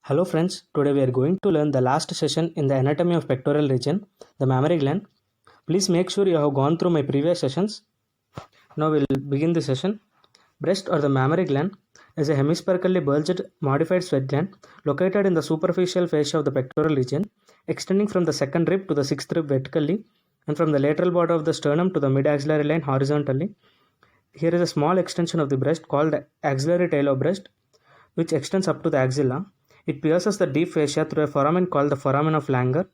Hello friends, today we are going to learn the last session in the anatomy of pectoral region, the mammary gland. Please make sure you have gone through my previous sessions. Now we'll begin the session. Breast or the mammary gland is a hemispherically bulged modified sweat gland located in the superficial fascia of the pectoral region, extending from the second rib to the sixth rib vertically and from the lateral border of the sternum to the mid-axillary line horizontally. Here is a small extension of the breast called the axillary tail of breast, which extends up to the axilla. It pierces the deep fascia through a foramen called the foramen of Langer.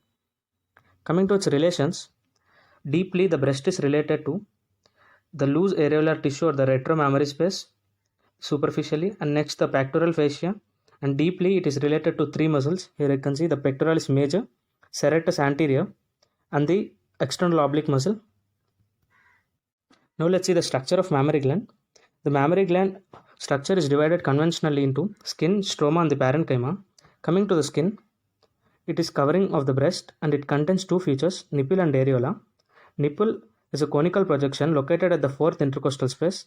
Coming to its relations, deeply the breast is related to the loose areolar tissue or the retromammary space superficially, and next the pectoral fascia, and deeply it is related to three muscles. Here you can see the pectoralis major, serratus anterior, and the external oblique muscle. Now let's see the structure of mammary gland. The mammary gland structure is divided conventionally into skin, stroma, and the parenchyma. Coming to the skin, it is covering of the breast and it contains two features, nipple and areola. Nipple is a conical projection located at the fourth intercostal space,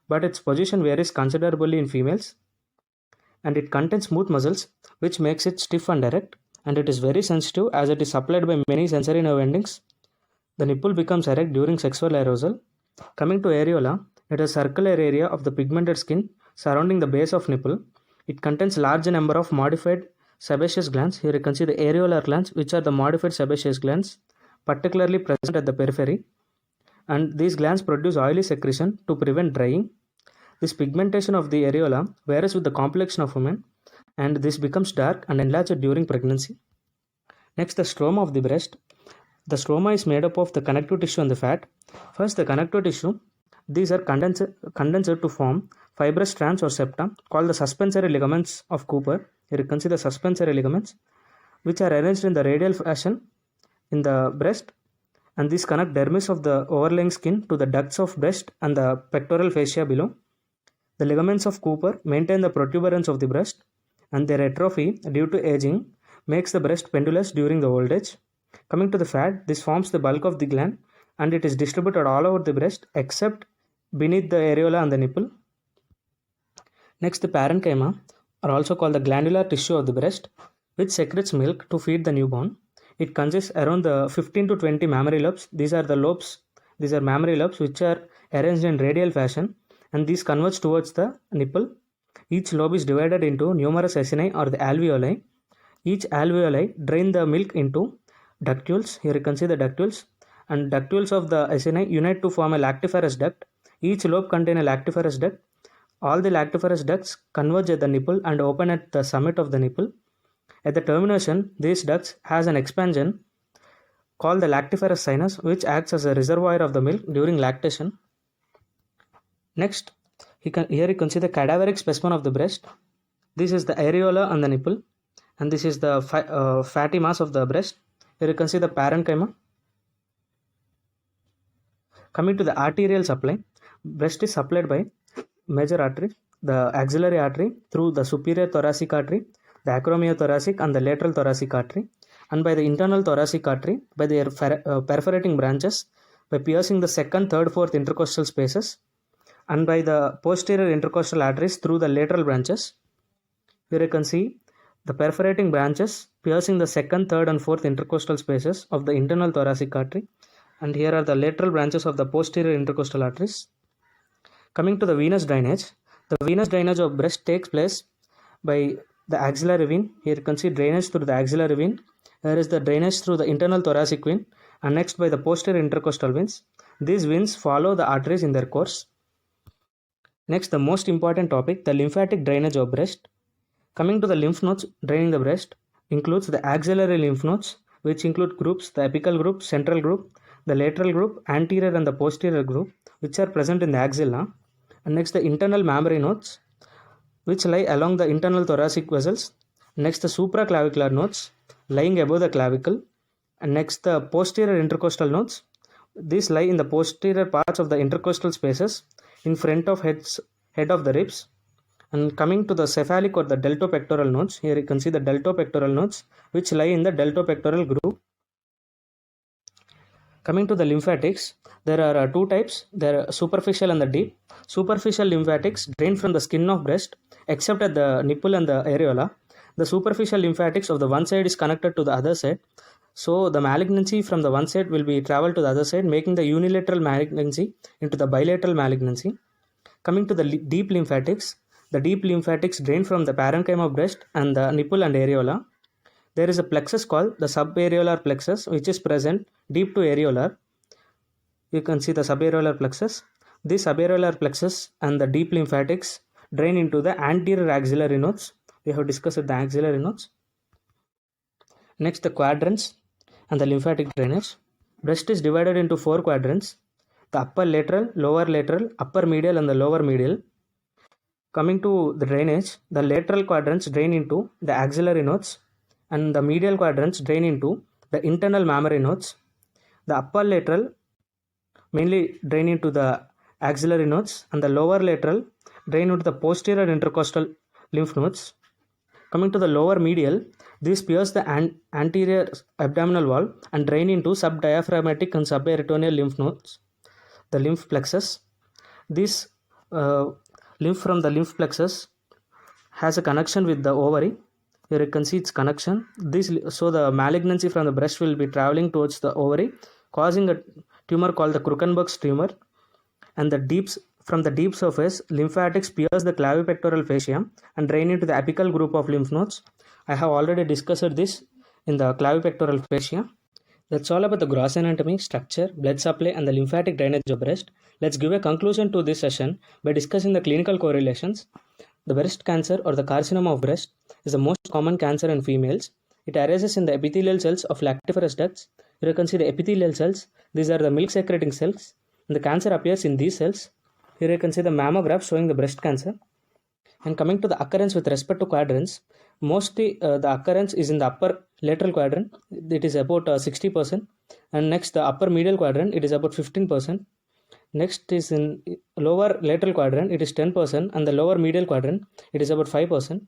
but its position varies considerably in females, and it contains smooth muscles which makes it stiff and erect, and it is very sensitive as it is supplied by many sensory nerve endings. The nipple becomes erect during sexual arousal. Coming to areola, it is a circular area of the pigmented skin surrounding the base of nipple. It contains large number of modified sebaceous glands. Here you can see the areolar glands, which are the modified sebaceous glands, particularly present at the periphery. And these glands produce oily secretion to prevent drying. This pigmentation of the areola varies with the complexion of women, and this becomes dark and enlarged during pregnancy. Next, the stroma of the breast. The stroma is made up of the connective tissue and the fat. First, the connective tissue. These are condensed to form fibrous strands or septa called the suspensory ligaments of Cooper. Here you can see the suspensory ligaments, which are arranged in the radial fashion in the breast, and these connect dermis of the overlying skin to the ducts of breast and the pectoral fascia below. The ligaments of Cooper maintain the protuberance of the breast, and their atrophy due to aging makes the breast pendulous during the old age. Coming to the fat, this forms the bulk of the gland and it is distributed all over the breast except beneath the areola and the nipple. Next, the parenchyma are also called the glandular tissue of the breast, which secretes milk to feed the newborn. It consists around the 15 to 20 mammary lobes. These are mammary lobes which are arranged in radial fashion, and these converge towards the nipple. Each lobe is divided into numerous acini or the alveoli. Each alveoli drain the milk into ductules. Here you can see the ductules, and ductules of the acini unite to form a lactiferous duct. Each lobe contains a lactiferous duct. All the lactiferous ducts converge at the nipple and open at the summit of the nipple. At the termination, these ducts has an expansion called the lactiferous sinus, which acts as a reservoir of the milk during lactation. Next, here you can see the cadaveric specimen of the breast. This is the areola and the nipple, and this is the fatty mass of the breast. Here you can see the parenchyma. Coming to the arterial supply, breast is supplied by major artery, the axillary artery through the superior thoracic artery, the acromiothoracic and the lateral thoracic artery, and by the internal thoracic artery by their perforating branches by piercing the second, third, fourth intercostal spaces, and by the posterior intercostal arteries through the lateral branches. Here you can see the perforating branches piercing the second, third and fourth intercostal spaces of the internal thoracic artery, and here are the lateral branches of the posterior intercostal arteries. Coming to the venous drainage, the venous drainage of breast takes place by the axillary vein. Here you can see drainage through the axillary vein. Here is the drainage through the internal thoracic vein, and next by the posterior intercostal veins. These veins follow the arteries in their course. Next, the most important topic, the lymphatic drainage of breast. Coming to the lymph nodes draining the breast includes the axillary lymph nodes, which include groups, the apical group, central group, the lateral group, anterior and the posterior group, which are present in the axilla. And next, the internal mammary nodes, which lie along the internal thoracic vessels. Next, the supraclavicular nodes lying above the clavicle. And next, the posterior intercostal nodes. These lie in the posterior parts of the intercostal spaces in front of head of the ribs. And coming to the cephalic or the deltopectoral nodes, here you can see the deltopectoral nodes, which lie in the deltopectoral group. Coming to the lymphatics, there are two types. There are superficial and the deep. Superficial lymphatics drain from the skin of breast except at the nipple and the areola. the superficial lymphatics of the one side is connected to the other side. So the malignancy from the one side will be travel to the other side, making the unilateral malignancy into the bilateral malignancy. Coming to the deep lymphatics, the deep lymphatics drain from the parenchyma of breast and the nipple and areola. There is a plexus called the subareolar plexus, which is present deep to areolar. You can see the subareolar plexus. This subareolar plexus and the deep lymphatics drain into the anterior axillary nodes. We have discussed the axillary nodes. Next, the quadrants and the lymphatic drainage. Breast is divided into 4 quadrants: the upper lateral, lower lateral, upper medial, and the lower medial. Coming to the drainage, the lateral quadrants drain into the axillary nodes, and the medial quadrants drain into the internal mammary nodes. The upper lateral mainly drain into the axillary nodes, and the lower lateral drain into the posterior intercostal lymph nodes. Coming to the lower medial, these pierce the anterior abdominal wall and drain into subdiaphragmatic and subperitoneal lymph nodes, the lymph plexus. This lymph from the lymph plexus has a connection with the ovary. Here you can see its connection. So the malignancy from the breast will be traveling towards the ovary, causing a tumor called the Krukenberg's tumor. And from the deep surface, lymphatics pierce the clavipectoral fascia and drain into the apical group of lymph nodes. I have already discussed this in the clavipectoral fascia. That's all about the gross anatomy, structure, blood supply, and the lymphatic drainage of breast. Let's give a conclusion to this session by discussing the clinical correlations. The breast cancer or the carcinoma of breast is the most common cancer in females. It arises in the epithelial cells of lactiferous ducts. Here you can see the epithelial cells. These are the milk secreting cells. And the cancer appears in these cells. Here you can see the mammograph showing the breast cancer. And coming to the occurrence with respect to quadrants, mostly the occurrence is in the upper lateral quadrant. It is about 60%. And next, the upper medial quadrant, it is about 15%. Next is in lower lateral quadrant, it is 10%. And the lower medial quadrant, it is about 5%.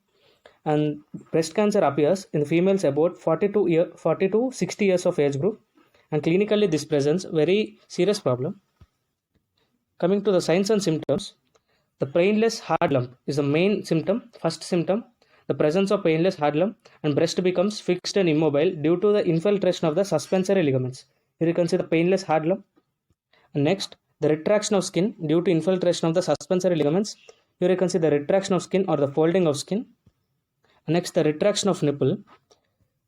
And breast cancer appears in the females about 40 to 60 years of age group. And clinically, this presents very serious problem. Coming to the signs and symptoms, the painless hard lump is the main symptom. First symptom, the presence of painless hard lump, and breast becomes fixed and immobile due to the infiltration of the suspensory ligaments. Here you can see the painless hard lump. And next, the retraction of skin due to infiltration of the suspensory ligaments. Here you can see the retraction of skin or the folding of skin. And next, the retraction of nipple.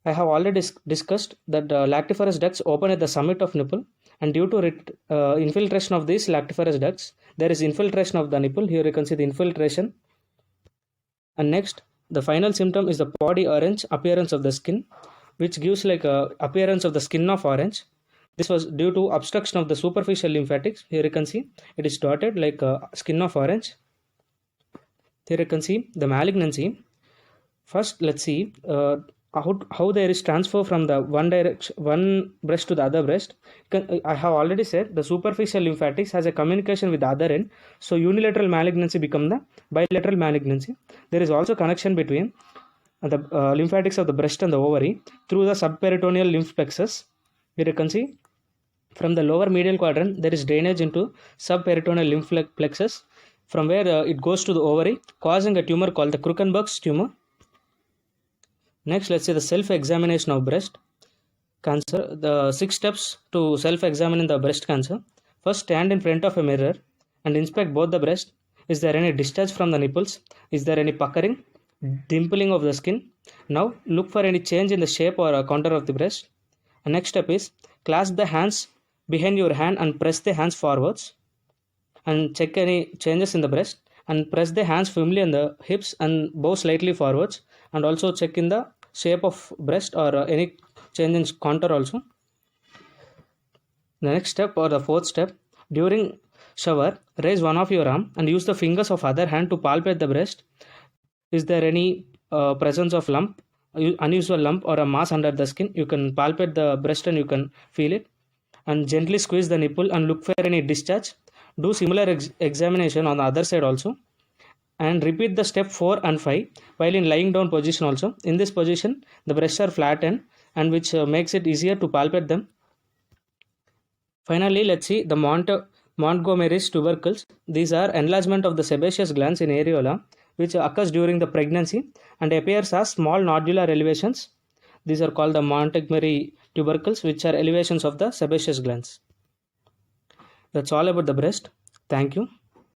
I have already discussed that the lactiferous ducts open at the summit of nipple, and due to infiltration of these lactiferous ducts, there is infiltration of the nipple. Here you can see the infiltration. And next, the final symptom is the body orange appearance of the skin, which gives like a appearance of the skin of orange. This was due to obstruction of the superficial lymphatics. Here you can see it is dotted like a skin of orange. Here you can see the malignancy. First, let's see how there is transfer from the one breast to the other breast. I have already said the superficial lymphatics has a communication with the other end, so unilateral malignancy become the bilateral malignancy. There is also connection between the lymphatics of the breast and the ovary through the subperitoneal lymph plexus. Here you can see from the lower medial quadrant there is drainage into subperitoneal lymph plexus, from where it goes to the ovary, causing a tumor called the Krukenberg's tumor. Next, let's see the self-examination of breast cancer. The 6 steps to self-examine the breast cancer. First, stand in front of a mirror and inspect both the breast. Is there any discharge from the nipples? Is there any puckering, dimpling of the skin? Now, look for any change in the shape or contour of the breast. And next step is clasp the hands behind your hand and press the hands forwards. And check any changes in the breast. And press the hands firmly on the hips and bow slightly forwards. And also check in the shape of breast or any change in contour also. The next step or the 4th step, during shower, raise one of your arm and use the fingers of other hand to palpate the breast. Is there any presence of lump, unusual lump or a mass under the skin? You can palpate the breast and you can feel it. And gently squeeze the nipple and look for any discharge. Do similar examination on the other side also. And repeat the step 4 and 5 while in lying down position also. In this position, the breasts are flattened and which makes it easier to palpate them. Finally, let's see the Montgomery's tubercles. These are enlargement of the sebaceous glands in areola, which occurs during the pregnancy and appears as small nodular elevations. These are called the Montgomery tubercles, which are elevations of the sebaceous glands. That's all about the breast. Thank you.